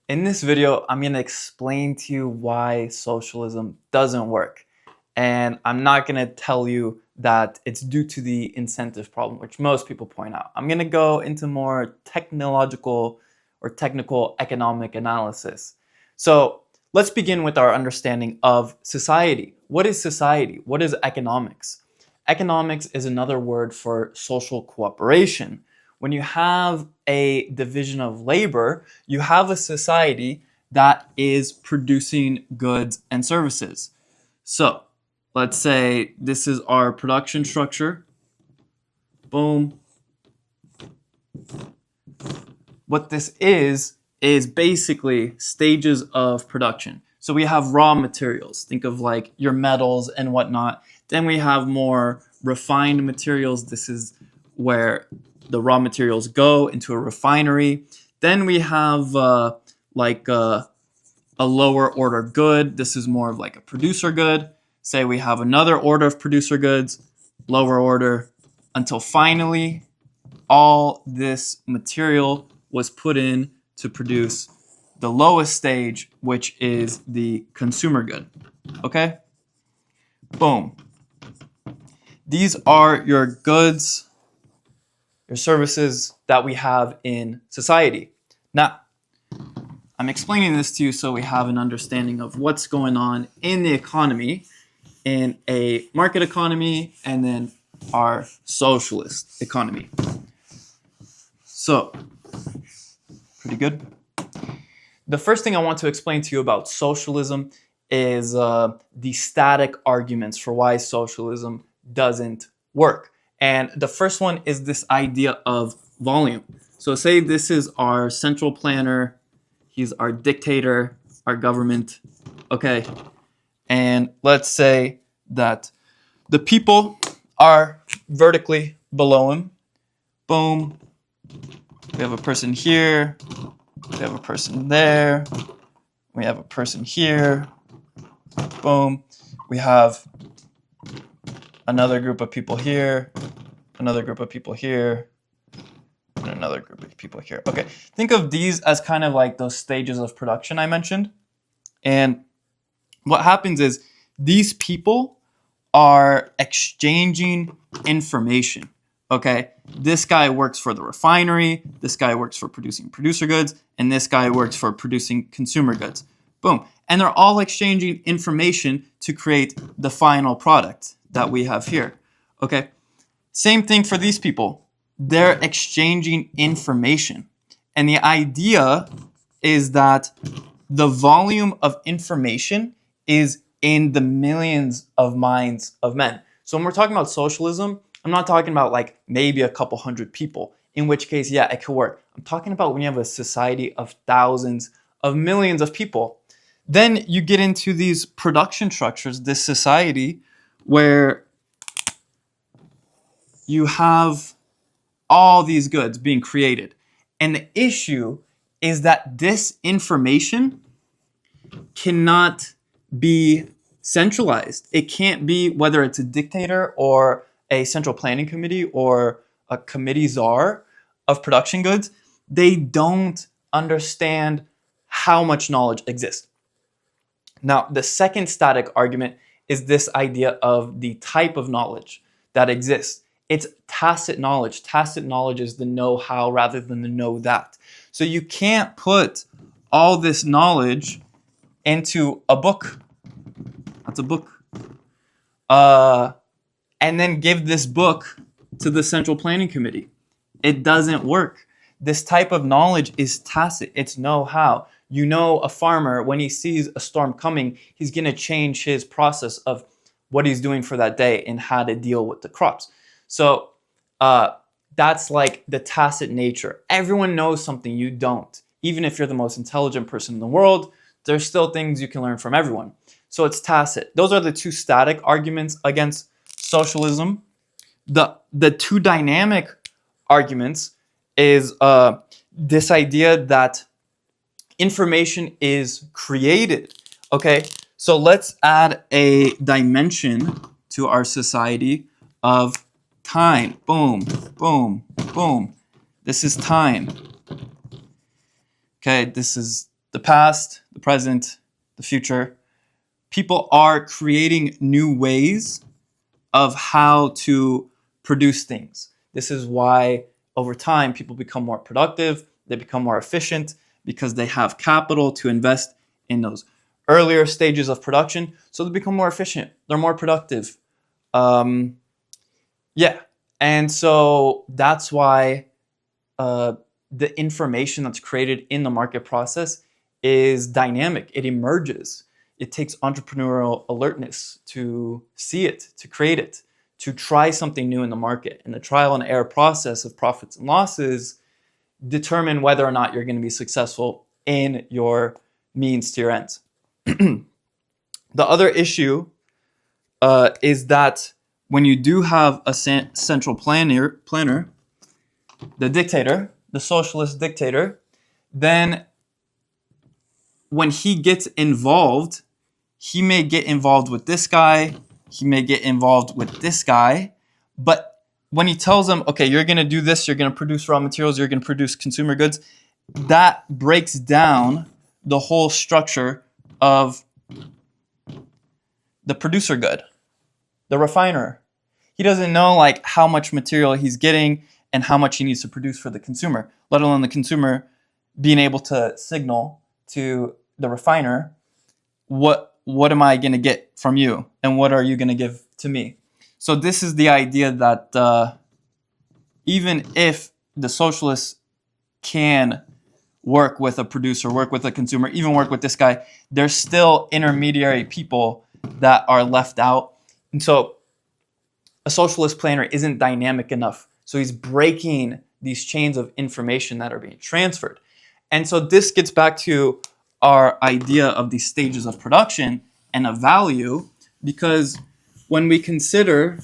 In this video, I'm going to explain to you why socialism doesn't work. And I'm not going to tell you that it's due to the incentive problem, which most people point out. I'm going to go into more technological or technical economic analysis. So let's begin with our understanding of society. What is society? What is economics? Economics is another word for social cooperation. When you have a division of labor, you have a society that is producing goods and services. So let's say this is our production structure. Boom. What this is basically stages of production. So we have raw materials. Think of like your metals and whatnot. Then we have more refined materials. This is where the raw materials go into a refinery. Then we have a lower order good. This is more of like a producer good. Say we have another order of producer goods, lower order, until finally all this material was put in to produce the lowest stage, which is the consumer good. Okay? Boom. These are your goods, your services that we have in society. Now, I'm explaining this to you so we have an understanding of what's going on in the economy, in a market economy, and then our socialist economy. So, pretty good. The first thing I want to explain to you about socialism is the static arguments for why socialism doesn't work. And the first one is this idea of volume. So say this is our central planner, he's our dictator, our government, okay? And let's say that the people are vertically below him. Boom. We have a person here, we have a person there, we have a person here, boom. We have another group of people here, another group of people here, and another group of people here. Okay, think of these as kind of like those stages of production I mentioned. And what happens is these people are exchanging information. Okay, this guy works for the refinery, this guy works for producing producer goods, and this guy works for producing consumer goods. Boom. And they're all exchanging information to create the final product that we have here. Okay, same thing for these people. They're exchanging information. And the idea is that the volume of information is in the millions of minds of men. So when we're talking about socialism, I'm not talking about like maybe a couple hundred people, in which case, yeah, it could work. I'm talking about when you have a society of thousands of millions of people. Then you get into these production structures, this society where you have all these goods being created. And the issue is that this information cannot be centralized. It can't be, whether it's a dictator or a central planning committee or a committee czar of production goods, they don't understand how much knowledge exists. Now, the second static argument is this idea of the type of knowledge that exists. It's tacit knowledge. Tacit knowledge is the know-how rather than the know-that. So you can't put all this knowledge into a book. That's a book. And then give this book to the Central Planning Committee. It doesn't work. This type of knowledge is tacit. It's know-how. You know, a farmer, when he sees a storm coming, he's going to change his process of what he's doing for that day and how to deal with the crops. So that's like the tacit nature. Everyone knows something you don't. Even if you're the most intelligent person in the world, there's still things you can learn from everyone. So it's tacit. Those are the two static arguments against socialism. The two dynamic arguments is this idea that information is created. Okay, so let's add a dimension to our society of time. Boom, boom, boom. This is time. Okay, this is the past, the present, the future. People are creating new ways of how to produce things. This is why over time people become more productive, they become more efficient because they have capital to invest in those earlier stages of production. So they become more efficient, they're more productive. And so that's why the information that's created in the market process is dynamic. It emerges. It takes entrepreneurial alertness to see it, to create it, to try something new in the market. And the trial and error process of profits and losses determine whether or not you're going to be successful in your means to your ends. The other issue is that when you do have a central planner, the dictator, the socialist dictator, then when he gets involved, he may get involved with this guy, he may get involved with this guy, but when he tells them, okay, you're going to do this, you're going to produce raw materials, you're going to produce consumer goods, that breaks down the whole structure of the producer good, the refiner. He doesn't know like how much material he's getting and how much he needs to produce for the consumer, let alone the consumer being able to signal to the refiner, what am I going to get from you and what are you going to give to me? So this is the idea that even if the socialists can work with a producer, work with a consumer, even work with this guy, there's still intermediary people that are left out. And so a socialist planner isn't dynamic enough. So he's breaking these chains of information that are being transferred. And so this gets back to our idea of these stages of production and of value, because when we consider,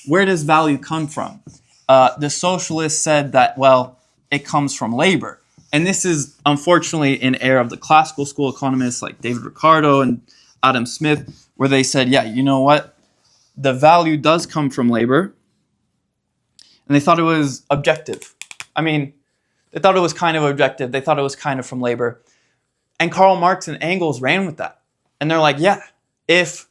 where does value come from? The socialists said that, well, it comes from labor. And this is unfortunately an error of the classical school economists like David Ricardo and Adam Smith, where they said, yeah, you know what? The value does come from labor. And they thought it was objective. They thought it was kind of objective. They thought it was kind of from labor. And Karl Marx and Engels ran with that. And they're like, yeah, if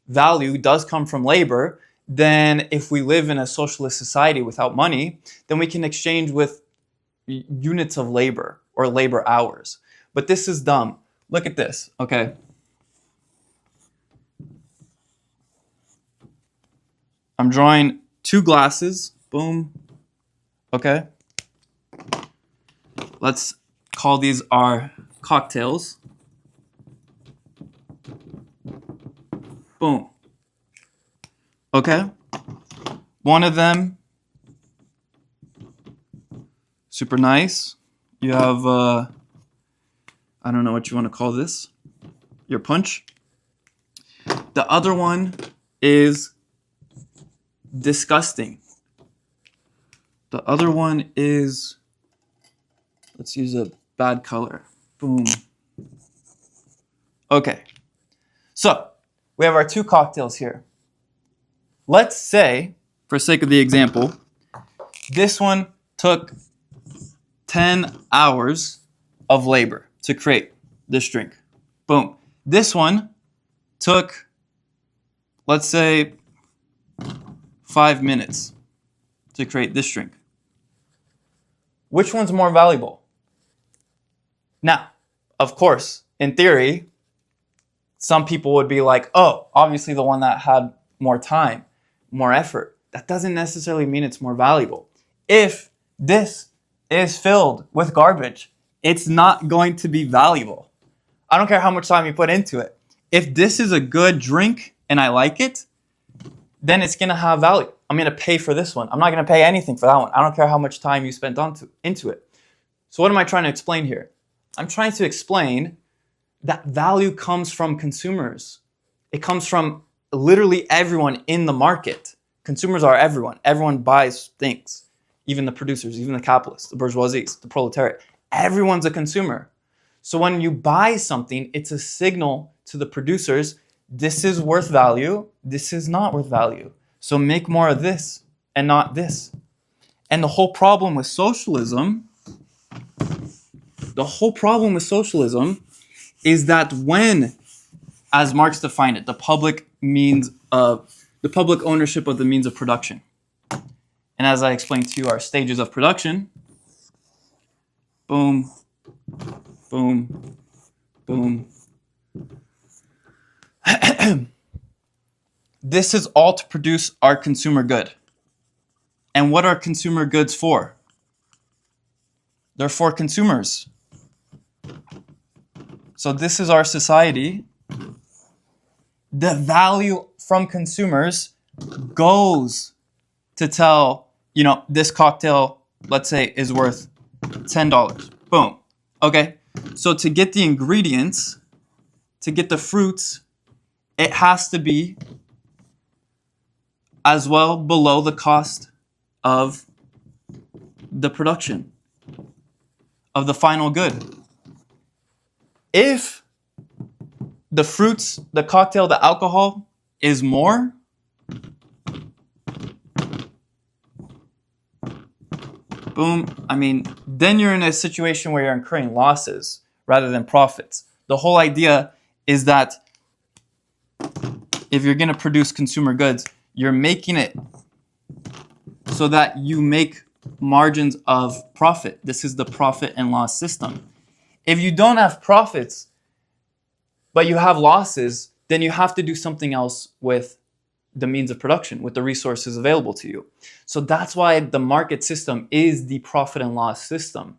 value does come from labor, then if we live in a socialist society without money, then we can exchange with units of labor or labor hours. But this is dumb. Look at this, okay? I'm drawing two glasses. Boom. Okay. Let's call these our cocktails. Boom. Okay. One of them, super nice. You have, I don't know what you want to call this, your punch. The other one is disgusting. The other one is, let's use a bad color. Boom. Okay. So, we have our two cocktails here. Let's say, for sake of the example, this one took 10 hours of labor to create this drink. Boom. This one took, let's say, 5 minutes to create this drink. Which one's more valuable? Now, of course, in theory, some people would be like, oh, obviously the one that had more time, more effort. That doesn't necessarily mean it's more valuable. If this is filled with garbage, it's not going to be valuable. I don't care how much time you put into it. If this is a good drink and I like it, then it's going to have value. I'm going to pay for this one. I'm not going to pay anything for that one. I don't care how much time you spent into it. So what am I trying to explain here? I'm trying to explain that value comes from consumers. It comes from literally everyone in the market. Consumers are everyone. Everyone buys things. Even the producers, even the capitalists, the bourgeoisie, the proletariat. Everyone's a consumer. So when you buy something, it's a signal to the producers, this is worth value, this is not worth value. So make more of this and not this. And the whole problem with socialism The whole problem with socialism is that when, as Marx defined it, the public ownership of the means of production. And as I explained to you, our stages of production, boom, boom, boom. This is all to produce our consumer good. And what are consumer goods for? They're for consumers. So this is our society. The value from consumers goes to tell, this cocktail, let's say, is worth $10. Boom. Okay. So to get the ingredients, to get the fruits, it has to be as well below the cost of the production of the final good. If the fruits, the cocktail, the alcohol is more, boom, then you're in a situation where you're incurring losses rather than profits. The whole idea is that if you're going to produce consumer goods, you're making it so that you make margins of profit. This is the profit and loss system. If you don't have profits, but you have losses, then you have to do something else with the means of production, with the resources available to you. So that's why the market system is the profit and loss system,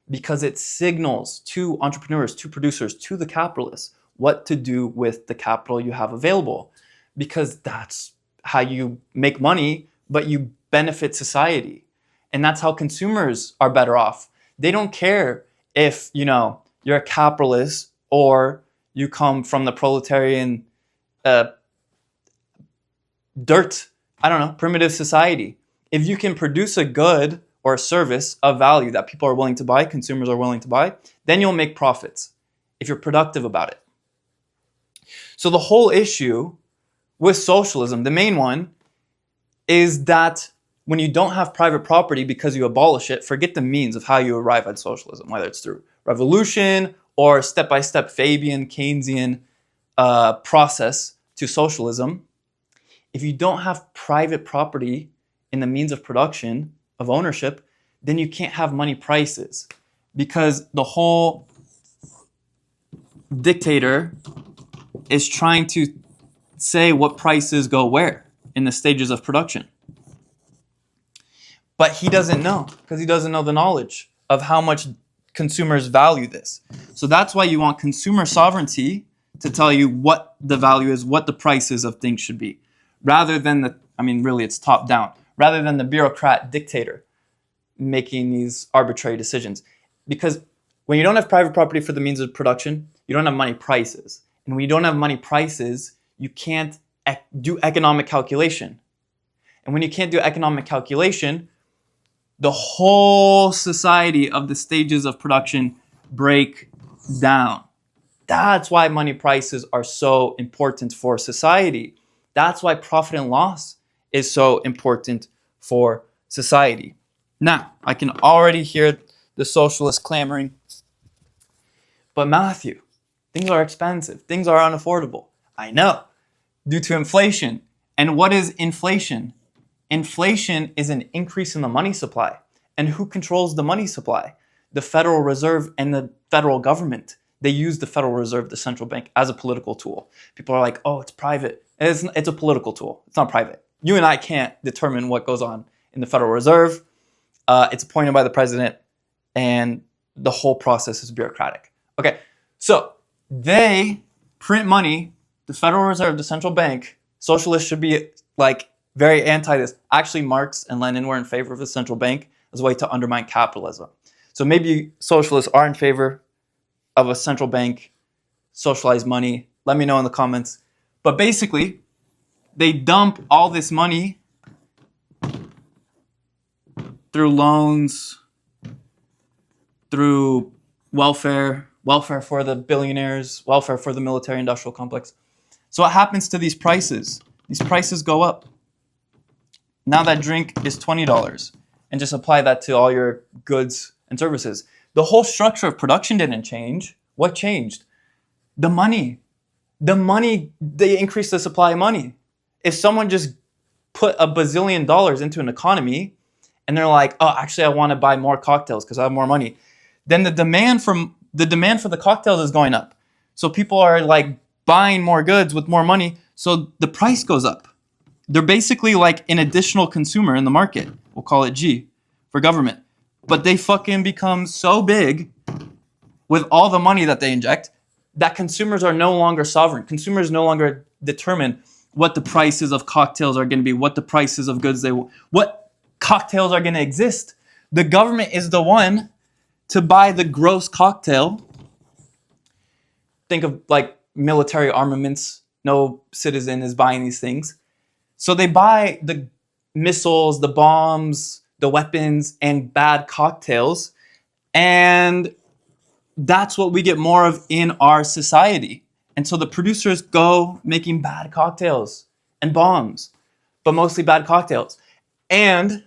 because it signals to entrepreneurs, to producers, to the capitalists what to do with the capital you have available, because that's how you make money, but you benefit society. And that's how consumers are better off. They don't care if, you're a capitalist or you come from the proletarian primitive society. If you can produce a good or a service of value that people are willing to buy, consumers are willing to buy, then you'll make profits if you're productive about it. So the whole issue with socialism, the main one, is that when you don't have private property because you abolish it, forget the means of how you arrive at socialism, whether it's through revolution or step-by-step Fabian, Keynesian process to socialism. If you don't have private property in the means of production, of ownership, then you can't have money prices, because the whole dictator is trying to say what prices go where in the stages of production. But he doesn't know, because he doesn't know the knowledge of how much consumers value this. So that's why you want consumer sovereignty to tell you what the value is, what the prices of things should be, rather than really it's top down, rather than the bureaucrat dictator making these arbitrary decisions. Because when you don't have private property for the means of production, you don't have money prices. And when you don't have money prices, you can't do economic calculation. And when you can't do economic calculation, the whole society of the stages of production break down. That's why money prices are so important for society. That's why profit and loss is so important for society. Now, I can already hear the socialists clamoring, but Matthew, things are expensive. Things are unaffordable. I know, due to inflation. And what is inflation? Inflation is an increase in the money supply. And who controls the money supply? The Federal Reserve and the federal government. They use the Federal Reserve, the central bank, as a political tool. People are like, oh, it's private. It's a political tool. It's not private. You and I can't determine what goes on in the Federal Reserve. It's appointed by the president, and the whole process is bureaucratic. Okay, so they print money, the Federal Reserve, the central bank. Socialists should be very anti this. Actually, Marx and Lenin were in favor of the central bank as a way to undermine capitalism. So maybe socialists are in favor of a central bank, socialized money. Let me know in the comments. But basically, they dump all this money through loans, through welfare for the billionaires, welfare for the military-industrial complex. So what happens to these prices? These prices go up. Now that drink is $20, and just apply that to all your goods and services. The whole structure of production didn't change. What changed? The money. The money, they increased the supply of money. If someone just put $1 bazillion into an economy and they're like, oh, actually, I want to buy more cocktails because I have more money, then the demand for the cocktails is going up. So people are like buying more goods with more money. So the price goes up. They're basically like an additional consumer in the market. We'll call it G for government. But they fucking become so big with all the money that they inject that consumers are no longer sovereign. Consumers no longer determine what the prices of cocktails are going to be, what the prices of goods what cocktails are going to exist. The government is the one to buy the gross cocktail. Think of like military armaments. No citizen is buying these things. So they buy the missiles, the bombs, the weapons, and bad cocktails. And that's what we get more of in our society. And so the producers go making bad cocktails and bombs, but mostly bad cocktails. And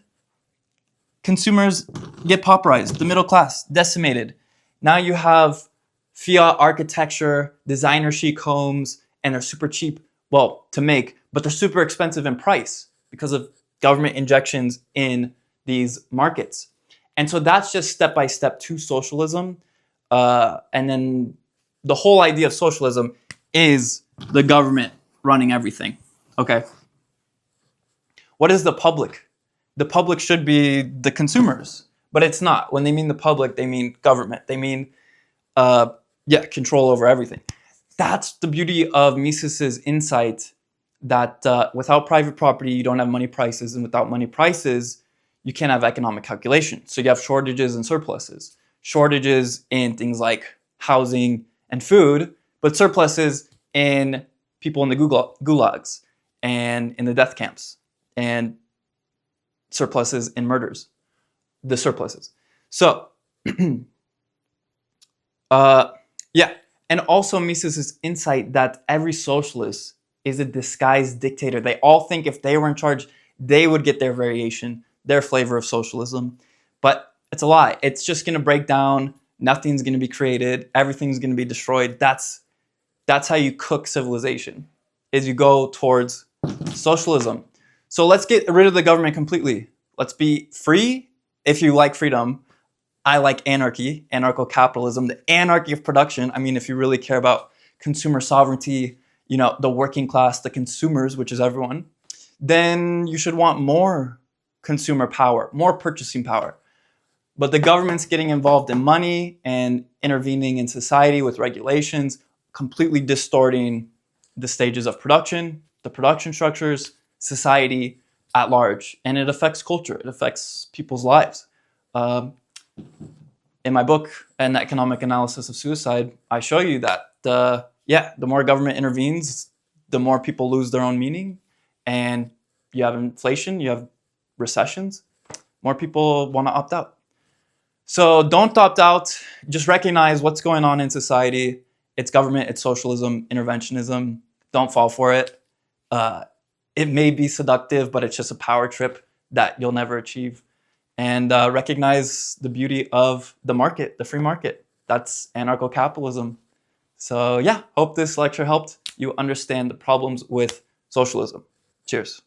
consumers get pauperized, the middle class decimated. Now you have fiat architecture, designer chic homes, and they're super cheap, well, to make, but they're super expensive in price because of government injections in these markets. And so that's just step by step to socialism. And then the whole idea of socialism is the government running everything. Okay. What is the public? The public should be the consumers, but it's not. When they mean the public, they mean government. They mean, control over everything. That's the beauty of Mises's insight that without private property, you don't have money prices, and without money prices, you can't have economic calculation. So you have shortages and surpluses. Shortages in things like housing and food, but surpluses in people in the gulags and in the death camps, and surpluses in murders, the surpluses. So, and also Mises's insight that every socialist is a disguised dictator. They all think if they were in charge, they would get their variation, their flavor of socialism. But it's a lie. It's just going to break down. Nothing's going to be created. Everything's going to be destroyed. That's how you cook civilization, is you go towards socialism. So let's get rid of the government completely. Let's be free. If you like freedom, I like anarchy, anarcho-capitalism, the anarchy of production. I mean, if you really care about consumer sovereignty, the working class, the consumers, which is everyone, then you should want more consumer power, more purchasing power. But the government's getting involved in money and intervening in society with regulations, completely distorting the stages of production, the production structures, society at large. And it affects culture. It affects people's lives. In my book, An Economic Analysis of Suicide, I show you that the more government intervenes, the more people lose their own meaning. And you have inflation, you have recessions, more people want to opt out. So don't opt out. Just recognize what's going on in society. It's government, it's socialism, interventionism. Don't fall for it. It may be seductive, but it's just a power trip that you'll never achieve. And recognize the beauty of the market, the free market. That's anarcho-capitalism. So hope this lecture helped you understand the problems with socialism. Cheers.